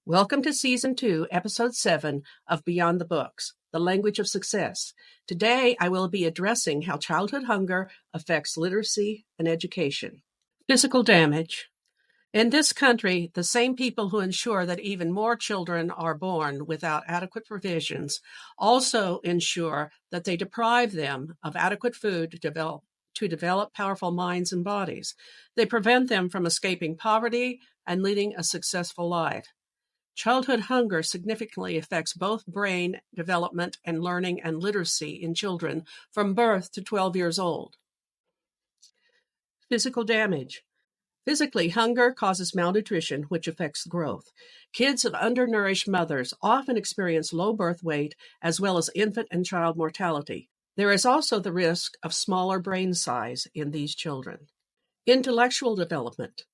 Welcome to Season 2, Episode 7 of Beyond the Books, The Language of Success. Today, I will be addressing how childhood hunger affects literacy and education. Physical damage. In this country, the same people who ensure that even more children are born without adequate provisions also ensure that they deprive them of adequate food to develop powerful minds and bodies. They prevent them from escaping poverty and leading a successful life. Childhood hunger significantly affects both brain development and learning and literacy in children from birth to 12 years old. Physical damage. Physically, hunger causes malnutrition, which affects growth. Kids of undernourished mothers often experience low birth weight as well as infant and child mortality. There is also the risk of smaller brain size in these children. Intellectual development.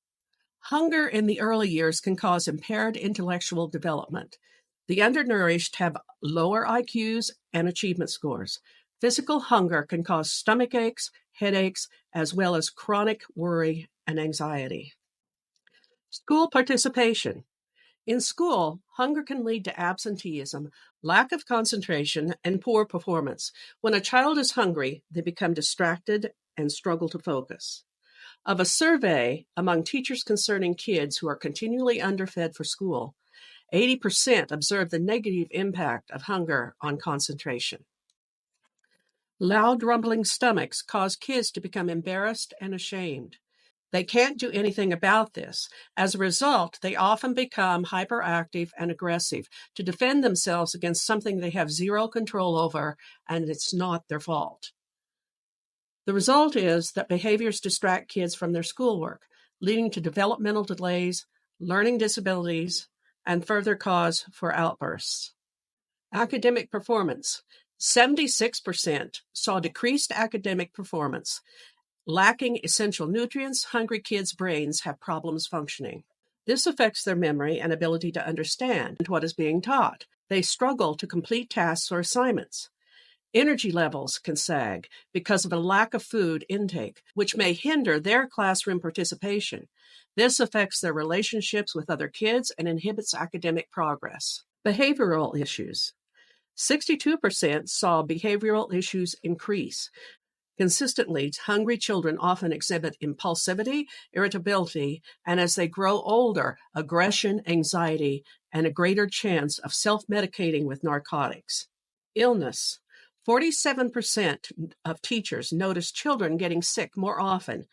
Hunger in the early years can cause impaired intellectual development. The undernourished have lower IQs and achievement scores. Physical hunger can cause stomach aches, headaches, as well as chronic worry and anxiety. School participation. In school, hunger can lead to absenteeism, lack of concentration, and poor performance. When a child is hungry, they become distracted and struggle to focus. Of a survey among teachers concerning kids who are continually underfed for school, 80% observed the negative impact of hunger on concentration. Loud rumbling stomachs cause kids to become embarrassed and ashamed. They can't do anything about this. As a result, they often become hyperactive and aggressive to defend themselves against something they have zero control over, and it's not their fault. The result is that behaviors distract kids from their schoolwork, leading to developmental delays, learning disabilities, and further cause for outbursts. Academic performance. 76% saw decreased academic performance. Lacking essential nutrients, hungry kids' brains have problems functioning. This affects their memory and ability to understand what is being taught. They struggle to complete tasks or assignments. Energy levels can sag because of a lack of food intake, which may hinder their classroom participation. This affects their relationships with other kids and inhibits academic progress. Behavioral issues. 62% saw behavioral issues increase. Consistently, hungry children often exhibit impulsivity, irritability, and as they grow older, aggression, anxiety, and a greater chance of self-medicating with narcotics. Illness. 47% of teachers notice children getting sick more often,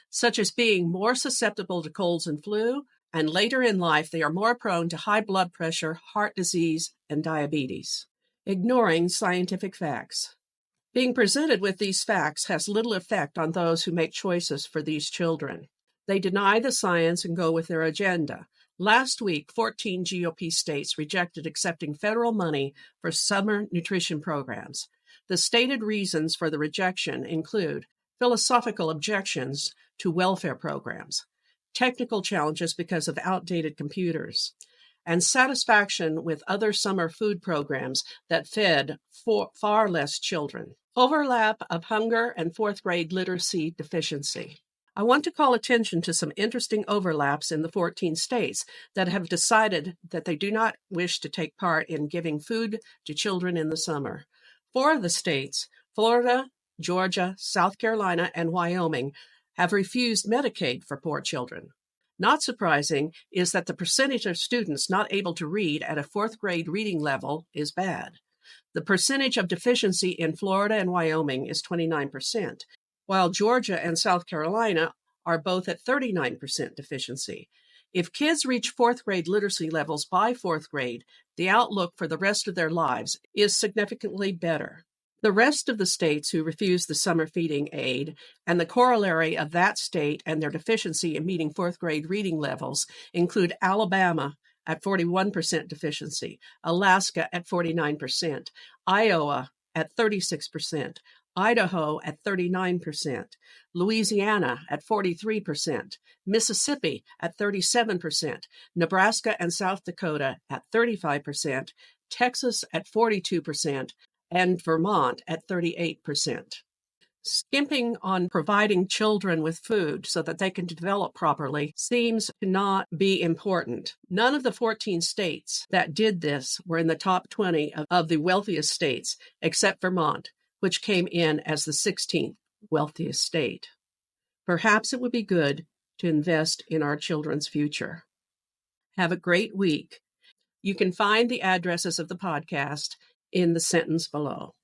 such as being more susceptible to colds and flu, and later in life they are more prone to high blood pressure, heart disease, and diabetes. Ignoring scientific facts. Being presented with these facts has little effect on those who make choices for these children. They deny the science and go with their agenda. Last week, 14 GOP states rejected accepting federal money for summer nutrition programs. The stated reasons for the rejection include philosophical objections to welfare programs, technical challenges because of outdated computers, and satisfaction with other summer food programs that fed far less children. Overlap of hunger and fourth grade literacy deficiency. I want to call attention to some interesting overlaps in the 14 states that have decided that they do not wish to take part in giving food to children in the summer. 4 of the states, Florida, Georgia, South Carolina, and Wyoming, have refused Medicaid for poor children. Not surprising is that the percentage of students not able to read at a fourth grade reading level is bad. The percentage of deficiency in Florida and Wyoming is 29%, while Georgia and South Carolina are both at 39% deficiency. If kids reach fourth grade literacy levels by fourth grade, the outlook for the rest of their lives is significantly better. The rest of the states who refuse the summer feeding aid and the corollary of that state and their deficiency in meeting fourth grade reading levels include Alabama at 41% deficiency, Alaska at 49%, Iowa at 36%, Idaho at 39%, Louisiana at 43%, Mississippi at 37%, Nebraska and South Dakota at 35%, Texas at 42%, and Vermont at 38%. Skimping on providing children with food so that they can develop properly seems to not be important. None of the 14 states that did this were in the top 20 of the wealthiest states, except Vermont, which came in as the 16th wealthiest state. Perhaps it would be good to invest in our children's future. Have a great week. You can find the addresses of the podcast in the sentence below.